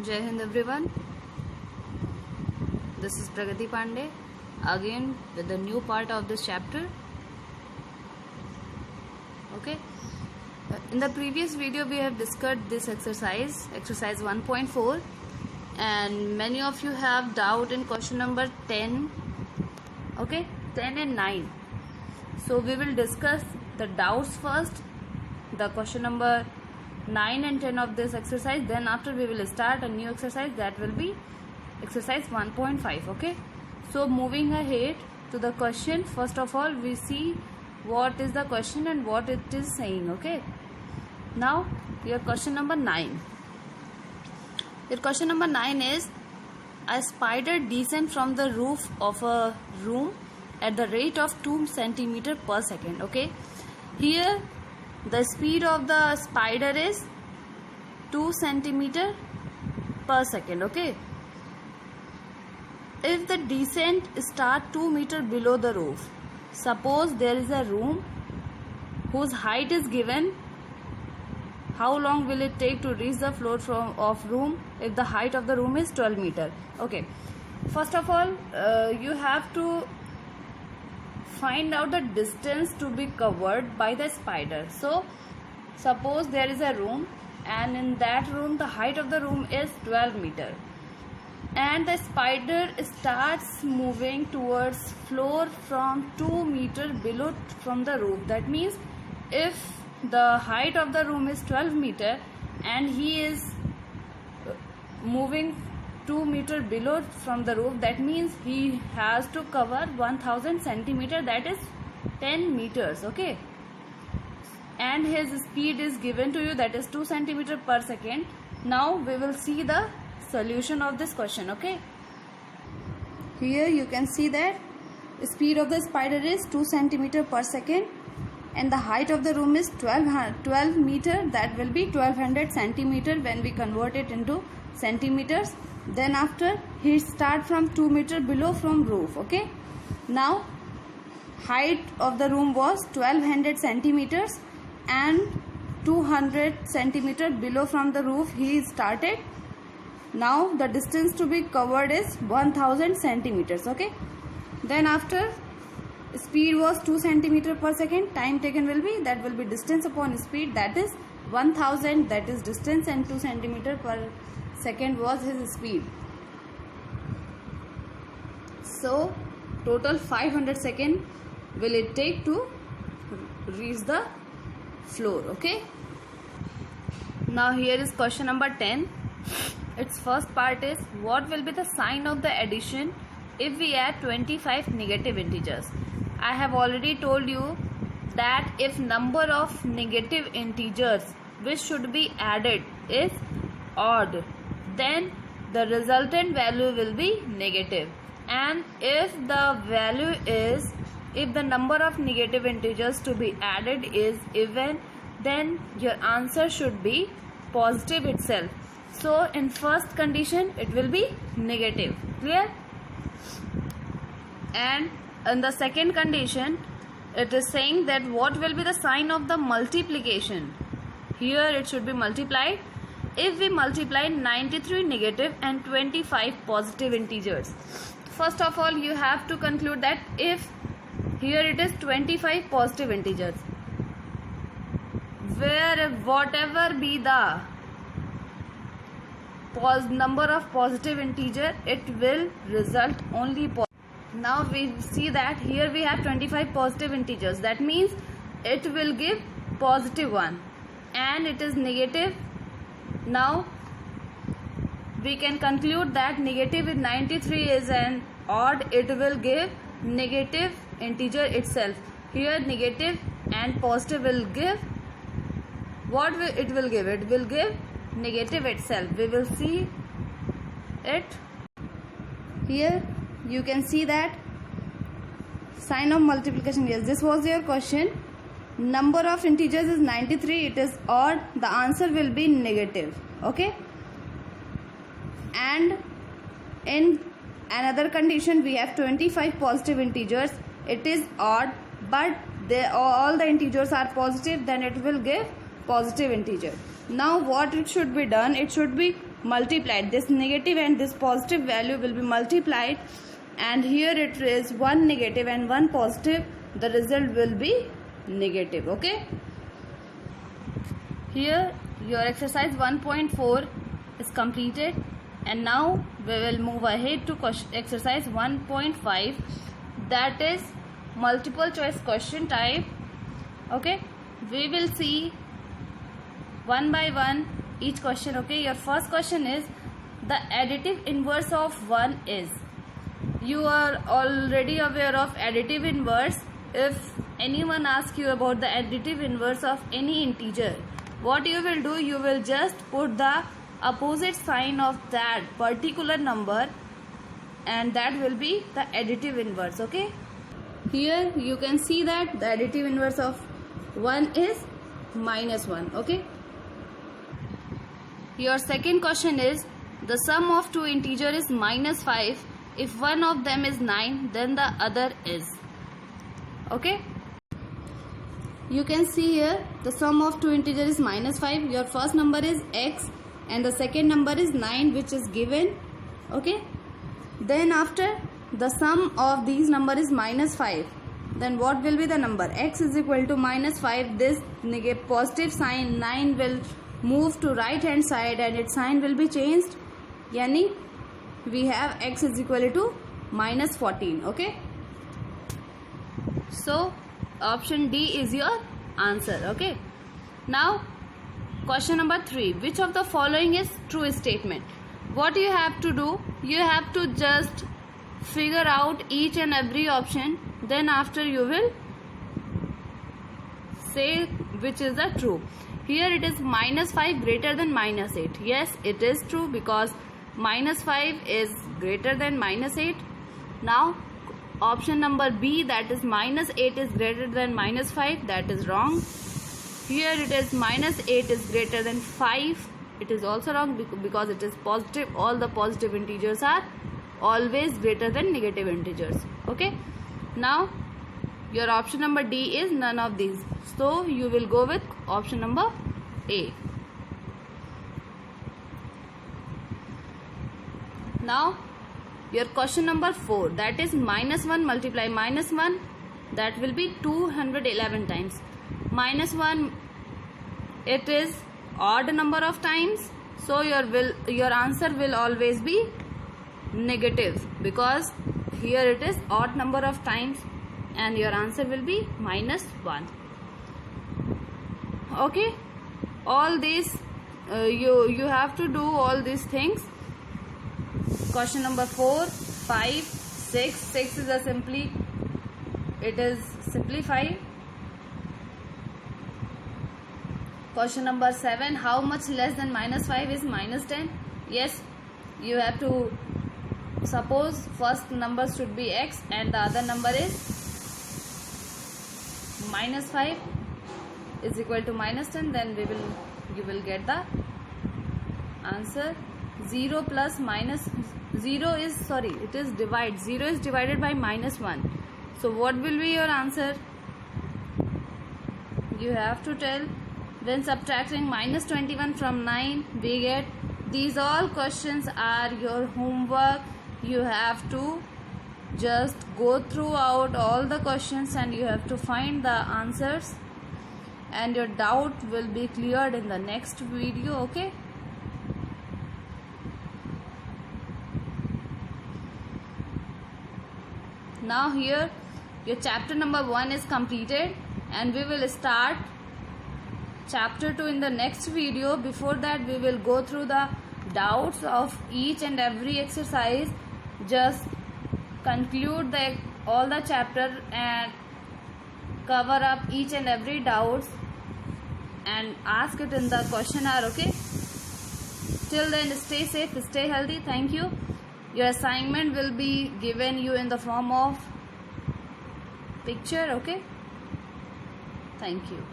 Jai Hind everyone. This is Pragati Pandey again with the new part of this chapter. Okay. In the previous video we have discussed this exercise 1.4, and many of you have doubt in question number 10. Okay, 10 and 9. So we will discuss the doubts first, the question number 9 and 10 of this exercise. Then after we will start a new exercise, that will be exercise 1.5. okay, so moving ahead to the question, first of all we see what is the question and what it is saying. Okay, now your question number 9. Your question number 9 is: a spider descends from the roof of a room at the rate of 2 centimeter per second. Okay, here the speed of the spider is 2 centimeter per second. Okay, if the descent start 2 meter below the roof, suppose there is a room whose height is given, how long will it take to reach the floor of room if the height of the room is 12 meter? Okay, first of all you have to find out the distance to be covered by the spider. So suppose there is a room, and in that room the height of the room is 12 meter, and the spider starts moving towards floor from 2 meter below from the roof. That means if the height of the room is 12 meter and he is moving 2 meter below from the roof, that means he has to cover 1000 centimeter, that is 10 meters. Okay, and his speed is given to you, that is 2 centimeter per second. Now we will see the solution of this question. Okay, here you can see that the speed of the spider is 2 centimeter per second and the height of the room is 12 meter, that will be 1200 centimeter when we convert it into centimeters. Then after he start from 2 meter below from roof. Okay, now height of the room was 1200 centimeters and 200 centimeter below from the roof he started. Now the distance to be covered is 1000 centimeters. Okay, then after speed was 2 centimeter per second, time taken will be, that will be distance upon speed, that is 1000, that is distance, and 2 centimeter per second was his speed. So total 500 second will it take to reach the floor. Okay, now here is question number 10. Its first part is: what will be the sign of the addition if we add 25 negative integers? I have already told you that if number of negative integers which should be added is odd, then the resultant value will be negative, and if the number of negative integers to be added is even, then your answer should be positive itself. So in first condition it will be negative. Clear? And in the second condition it is saying that what will be the sign of the multiplication. Here it should be multiplied. If we multiply 93 negative and 25 positive integers, first of all you have to conclude that if here it is 25 positive integers, where whatever be the number of positive integer, it will result only positive. Now we see that here we have 25 positive integers, that means it will give positive 1, and it is negative. Now we can conclude that negative with 93 is an odd, it will give negative integer itself. Here negative and positive will give, what it will give? It will give negative itself. We will see it. Here you can see that sign of multiplication. Yes, this was your question. Number of integers is 93, it is odd, the answer will be negative. Okay, and in another condition we have 25 positive integers, it is odd, but all the integers are positive, then it will give positive integer. Now what it should be done, it should be multiplied. This negative and this positive value will be multiplied, and here it is one negative and one positive, the result will be negative. Okay, here your exercise 1.4 is completed, and now we will move ahead to exercise 1.5, that is multiple choice question type. Okay, we will see one by one each question. Okay, your first question is the additive inverse of 1 is. You are already aware of additive inverse. If anyone asks you about the additive inverse of any integer, what you will do, you will just put the opposite sign of that particular number, and that will be the additive inverse. Okay, here you can see that the additive inverse of 1 is -1. Okay, your second question is the sum of two integers is -5. If one of them is 9, then the other is. Okay, you can see here the sum of two integers is -5. Your first number is x and the second number is 9, which is given. Okay, then after the sum of these number is -5, then what will be the number? X is equal to -5. This negative positive sign 9 will move to right hand side and its sign will be changed. Yani we have x is equal to -14. Okay, so option D is your answer. Okay, now question number 3, which of the following is true statement? What you have to do, you have to just figure out each and every option, then after you will say which is the true. Here it is -5 greater than -8. Yes, it is true because -5 is greater than -8. Now option number B, that is -8 is greater than -5, that is wrong. Here it is -8 is greater than 5. It is also wrong because it is positive. All the positive integers are always greater than negative integers. Okay, now your option number D is none of these, so you will go with option number A. Now your question number 4, that is -1 multiply -1, that will be 211 times. -1, it is odd number of times, so your answer will always be negative because here it is odd number of times and your answer will be -1. Okay, all these you have to do all these things. Question number 4, 5, 6 is a simplified. Question number 7, how much less than -5 is -10? Yes, you have to suppose first number should be x and the other number is -5 is equal to -10, then you will get the answer. 0 plus minus 0 is, sorry, it is divide. 0 is divided by -1. So what will be your answer? You have to tell. When subtracting -21 from 9, we get, these all questions are your homework. You have to just go throughout all the questions and you have to find the answers, and your doubt will be cleared in the next video. Okay, now here your chapter number 1 is completed and we will start chapter 2 in the next video. Before that, we will go through the doubts of each and every exercise. Just conclude all the chapter and cover up each and every doubts and ask it in the questionnaire. Okay, till then, stay safe, stay healthy. Thank you. Your assignment will be given you in the form of picture. Okay, thank you.